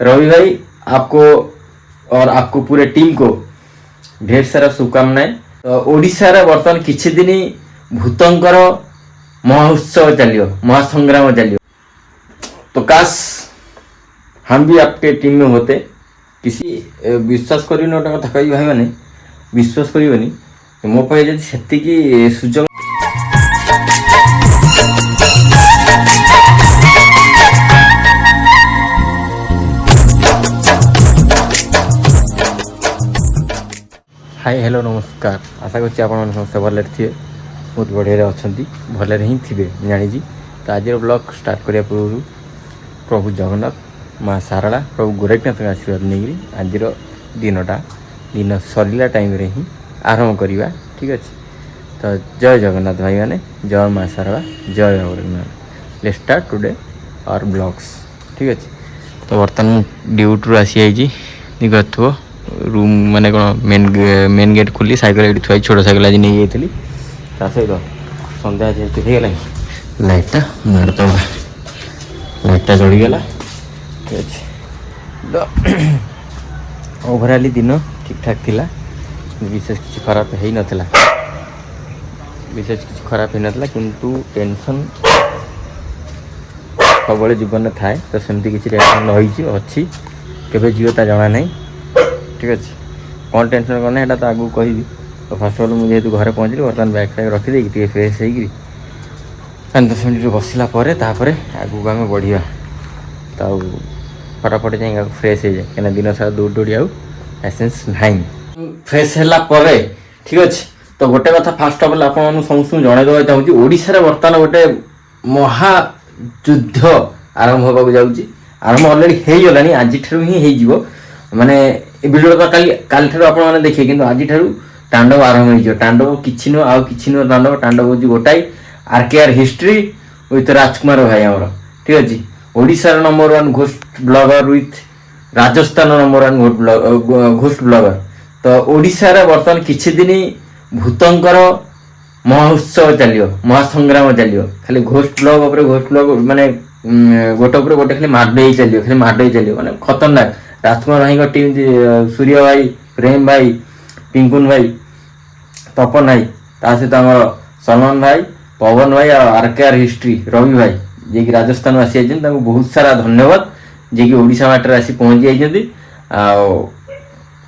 रवि भाई आपको और आपको पूरे टीम को ढेर सारा शुभकामनाएं। तो ओडिशा रे वर्तमान किछि दिन भूतंकर महोत्सव चलियो, महासंग्राम चलियो। तो काश हम भी आपके टीम में होते। किसी विश्वास करी कथा कही भाई मैंने विश्वास करी मो पाखे जब से सुजोग हाय हेलो नमस्कार। आशा कर आप समस्त भले थे, बहुत बढ़िया अच्छा भले ही थे जानी। तो आज ब्लॉग स्टार्ट करने पूर्व प्रभु जगन्नाथ माँ सारला प्रभु गोरखनाथ आशीर्वाद नहीं आज दिन सरला टाइम रे ही आरंभ करवा। ठीक अच्छे तो जय जगन्नाथ भाई मैंने, जय माँ सारला, जय गोरखनाथ। लेट्स स्टार्ट टुडे और ब्लॉग्स। ठीक अच्छे तो बर्तमान ड्यूटी आसी आई देखो रूम माने कौन मेन गेट खोली साइकेल ये थुआई छोट साइकेल आज नहीं जाइली। ता सहित सन्ध्या जेहतु हो गला लाइटा मारदे लाइटा जलीगला। ठीक अच्छे तो ओभराली दिन ठीक ठाक थिला, विशेष किसी खराब है नथिला, विशेष किसी खराब है नथिला किंतु टेंशन सब जीवन में थाए। तो सेमती किसी टेंशन रही अच्छी केबे जीव ता जना नहीं। ठीक अच्छे कौन टेंशन करना है तो आगू कहि। तो फास्ट ऑल मुझे जेहतु घर पहुँचली बर्तमान बैग फैग रखीदे टे फ्रेश होगी 5-10 मिनट बसला आगू आम बढ़िया। तो फटाफट जाए फ्रेश हो जाए कहीं दिन सारा दौड़ दौड़ी आसेंस नाई फ्रेश है। ठीक अच्छे तो गोटे कथा फास्ट ऑफ ऑल आप समस्त जनईदेवा चाहूँगी ओडिशा बर्तमान गोटे महायुद्ध आरंभ होगा जाऊँगी। आरंभ अलरेडी हो गलानी आज ही हो माने भिडियो तो काली ठार आप देखिए कि आज तांडव आरंभ हो। तांडव किसी नुह आउ कि तांडव तांडव हूँ गोटाई आरकेआर हिस्ट्री विथ राजकुमार भाई आमर। ठीक अच्छे Odisha number 1 ghost blogger with Rajasthan number 1 ghost blogger. तो ओडिशा रे बर्तमान किछि दिन भूतंकर महोत्सव चलियो, महासंग्राम चलियो। खाली घोस्ट ब्लॉग माने गोटे गोटे खाली माडे चलियो, खाली माडे चलियो माने खतरनाक। राजकुमार भाई टीम सूर्य भाई, प्रेम भाई, पिंकुन भाई, तपन भाई, ता सहित सलमान भाई, पवन भाई और आरकेआर हिस्ट्री रवि भाई जे कि राजस्थान आसी जाइए बहुत सारा धन्यवाद जे कि ओडिशा बाटर आसी पहुँची जाइए।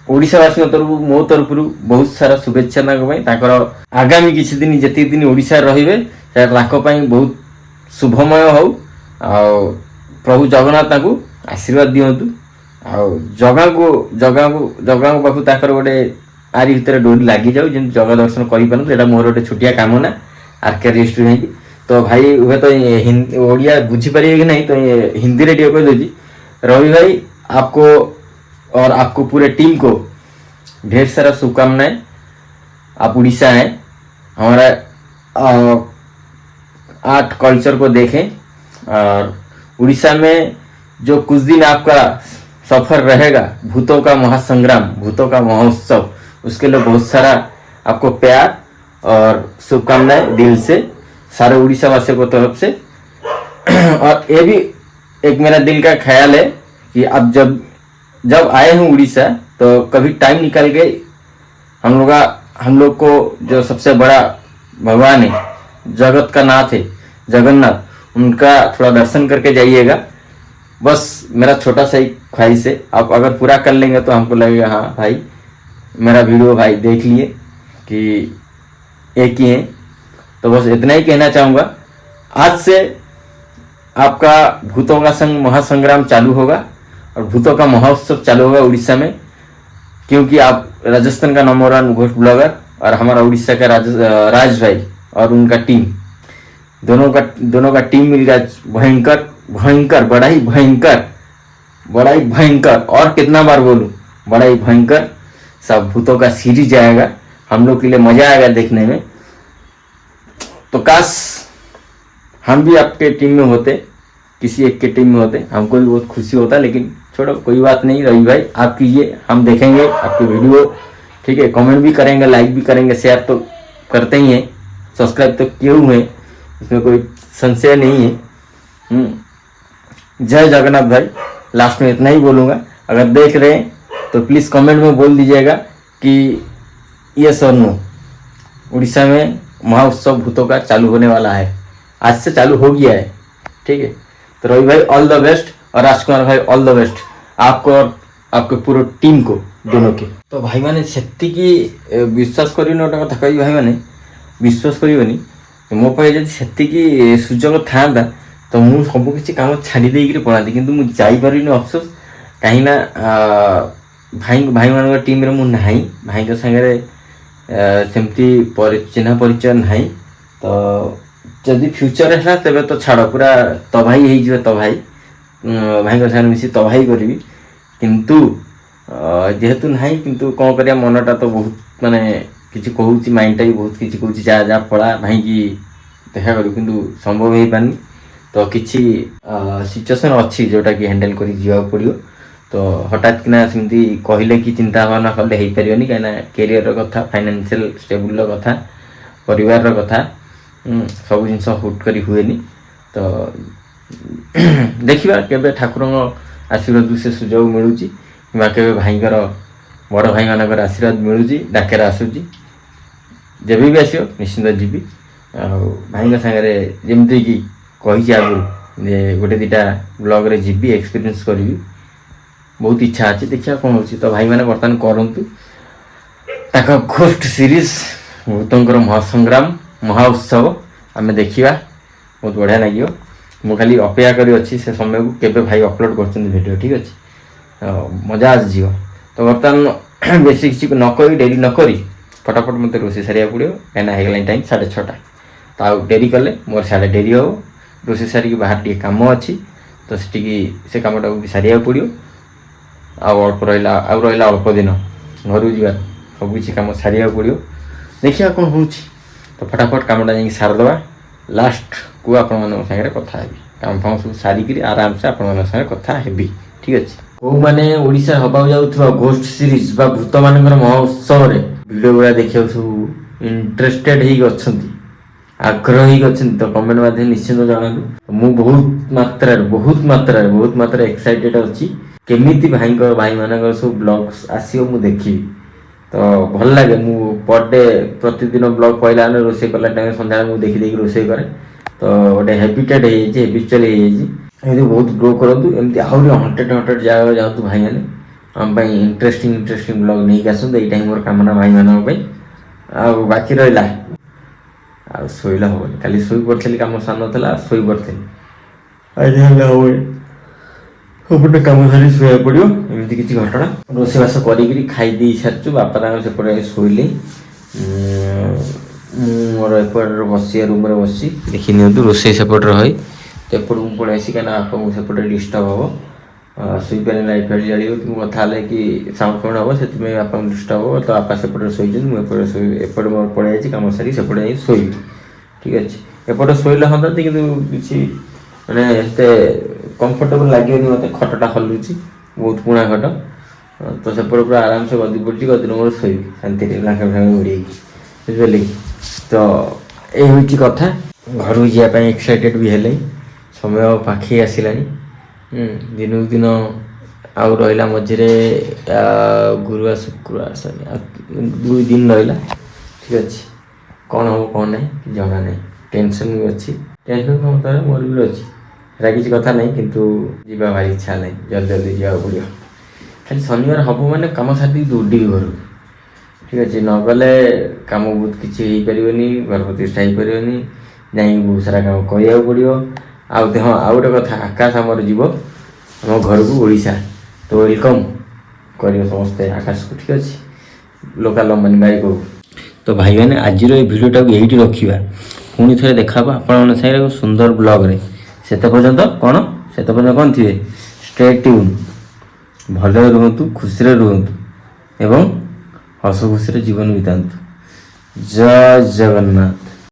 ओडिशावासी तरफ मो तरफ बहुत सारा शुभेच्छा आगामी किसी दिन जी दिन ओडिशा रे बहुत शुभमय हो। प्रभु जगन्नाथ आशीर्वाद दिंतु जगह को पाखु गोटे आरी भितर डोरी लगी जाऊ जब जगह दर्शन कर मोर गोटे छोटिया कामना आरकेआर हिस्ट्री है। तो भाई हुए तो ओडिया बुझीपारे कि नहीं तो हिंदी रे कह दूसरी रवि भाई आपको और आपको पूरे टीम को ढेर सारा शुभकामनाएं। आप उड़ीसा हैं, हमारा आर्ट कल्चर को देखें और उड़ीसा में जो कुछ दिन आपका सफर रहेगा भूतों का महासंग्राम, भूतों का महोत्सव, उसके लिए बहुत सारा आपको प्यार और शुभकामनाएं दिल से सारे उड़ीसा वासियों को तरफ से। और ये भी एक मेरा दिल का ख्याल है कि आप जब आए हैं उड़ीसा तो कभी टाइम निकाल के हम लोग को जो सबसे बड़ा भगवान है, जगत का नाथ है जगन्नाथ, उनका थोड़ा दर्शन करके जाइएगा। बस मेरा छोटा सा ही ख्वाहिश है, आप अगर पूरा कर लेंगे तो हमको लगेगा हाँ भाई मेरा वीडियो भाई देख लिए कि एक ही है। तो बस इतना ही कहना चाहूँगा। आज से आपका भूतों का महासंग्राम चालू होगा और भूतों का महोत्सव चालू होगा उड़ीसा में, क्योंकि आप राजस्थान का नंबर 1 घोस्ट ब्लॉगर और हमारा उड़ीसा का राज भाई और उनका टीम दोनों का टीम मिलकर भयंकर भयंकर बड़ा ही भयंकर और कितना बार बोलूं बड़ा ही भयंकर सब भूतों का सीरीज आएगा। हम लोग के लिए मजा आएगा देखने में। तो काश हम भी आपके टीम में होते, किसी एक के टीम में होते, हमको भी बहुत खुशी होता। लेकिन छोड़ो कोई बात नहीं रवि भाई, आप कीजिए, हम देखेंगे आपकी वीडियो। ठीक है, कमेंट भी करेंगे, लाइक भी करेंगे, शेयर तो करते ही हैं, सब्सक्राइब तो किए हुए हैं, इसमें कोई संशय नहीं है। जय जगन्नाथ भाई, लास्ट में इतना ही बोलूँगा, अगर देख रहे हैं तो प्लीज़ कमेंट में बोल दीजिएगा कि यस और नो, उड़ीसा में महोत्सव भूतों का चालू होने वाला है, आज से चालू हो गया है। ठीक है, तो रवि भाई ऑल द बेस्ट और राजकुमार भाई ऑल द बेस्ट आपको और आपके पूरे टीम को दोनों के। तो भाई मैंने सेतिकी विश्वास करी गोटे कथा कही भाई मैंने विश्वास करनी मो पाखे जब सेतिकी सुजोग था तो मुझे सबकि कम छाड़ी देकर पढ़ाती कि मुझे जापारे अफसोस कहीं भाई मान टीम मुझे भाई सागर सेमती चिन्ह परिचय ना, तो जदि फ्यूचर है तेरे तो छाड़ पूरा तबाही हो तबाही भाई सागर मिसी तबाही करी किंतु जेहेतु ना किंतु कौन कर मनटा तो बहुत माने किसी कहूँ माइंडटा भी बहुत किसी कहूँ जा जा पड़ा भाई की देखा करूँ किंतु संभव हो पानी, तो किसी सिचुएसन अच्छी जोटा कि हैंडल कर पड़ो। तो हठात किना सेमती कहले कि चिंता भावना कले हो पारे कहीं कैरियर कथा फाइनेंशियल स्टेबल कथा परिवार कथा सब जिन हुट कर हुए। तो देखा के ठाकुर आशीर्वाद से सुजोग मिलूँ कि के भाईर बड़ भाई मानकर आशीर्वाद मिलूँ डाकेर आसूँ जब भी आस निश्चिंत जीवी भाई सागर जमती कि कही आगु जे गोटे दुटा ब्लॉग रे जीवी एक्सपीरियंस करी बहुत इच्छा अच्छी देखिए कौन हो। तो भाई मैंने बर्तमान करूँ घोस्ट सीरीज भूतंकर महासंग्राम महोत्सव आम देखा बहुत बढ़िया लगे। मु खाली अपेक्षा करी अच्छी से समय को केबे भाई अपलोड कर वीडियो ठीक अच्छे मजा आस जीव। तो बर्तमान बेसी किसी नक डेरी नक फटाफट मत रोसे सारे पड़ो कहीं होगला टाइम 6:30 तो आउ डेरी कले मोर साढ़े डेरी हो रोसे सारिक बाहर टे कम अच्छी तो से कमटा भी सारे पड़ो अल्प रहा अल्प दिन घर जा सबकि कम सारे पड़ो देखिए कौन हो। तो फटाफट कमटा जा सारदे लास्ट को आपण सागर कथा हेबी काम फाम सब सारिकी आराम से आपण सागर कथा हेबी ठीक अच्छे। को मैंने ओडिशा हवा जाऊथुवा घोस्ट सीरीज बा भूत मानकर महोत्सव रे वीडियो गुड़ा देखा सब इंटरेस्टेड ही अच्छी आग्रही अच्छी तो कमेंट माध्यम निश्चित जनातु। मु बहुत मात्रा एक्साइटेड अच्छी केमिति भाई मान सब ब्लॉग्स आसो मु देखी। तो भल लगे मु पर डे प्रतिदिन ब्लॉग पहला रोसे कला टाइम सन्ध्या मुझे देखी देखी रोसे करे तो गोटे हैबिटेड हैबिचुअल हो बहुत ग्रो करूँ एमती आहरी 100 जगह जातु भाई मैंने आम इंटरेस्टिंग ब्लॉग नहीं आसतु यही मोर कामना भाई मानक बाकी रहा आ शोला हेनी खाली शोई पड़ी कम सान ना शोई पड़ी आज सबुठ कम सारी शोया पड़ो एमती किसी घटना रोषेबास कर खाई सारी बापा सेपटे शोले मोर एपट बस रूम बसी देखी नि रोसे सेपट रही तो एपट मुझे पड़े आसी कहीं आप सेपटे डिस्टर्ब हम शुईपारे लाइट फाइट जाड़ी कि कथा कि साउंड फाउंड हम से आप डिस्टर्ब हम तो आप सेपटे शोचे एपटे मोर पड़े आई कम सारी सेपटे शोई ठीक अच्छे एपटे शोले हाँ कि किसी मैंने एते कंफर्टेबल लगे मत खटटा हलुची बहुत पुणा खट तो सेपटे पूरा आराम से गदी पड़ी गदी मोर शोबी शांति लाख उड़े बुझे कि। तो ये हूँ कथा घर जावाई एक्साइटेड भी है समय पाखे आसला दिन दिन आउ रहा मझे गुरुवार शुक्रवार शनि 2 दिन रहा ठीक अच्छे कौन हम कौन ना जना ना टेंशन भी अच्छी टेंशन क्षमता मोर भी अच्छी है किसी कथा ना किंतु जीवा भारी इच्छा ना जल्दी जावा पड़ो खाली शनिवार हम मैंने कम सारी दौड़ी घर ठीक अच्छे नगले कम बहुत किसी हो पारे घर प्रतिष्ठा हो पारे जा बहुत सारा कम करा पड़ो आउ हाँ आउ गोटे कथा आकाश आमर जीव आम घर को ओडिशा तो वेलकम कर समस्ते आकाश को ठीक अच्छे लोकाल मन गाई को। तो भाई मैंने आज भिडियोटा यही रखा पुणी थे देखा आपण सागर सुंदर ब्लॉग रे से पर्यंत कौन थे स्टे ट्यून भल रुहतु खुशी रुहतु एवं हस खुशी जीवन बितातु। जय जगन्नाथ।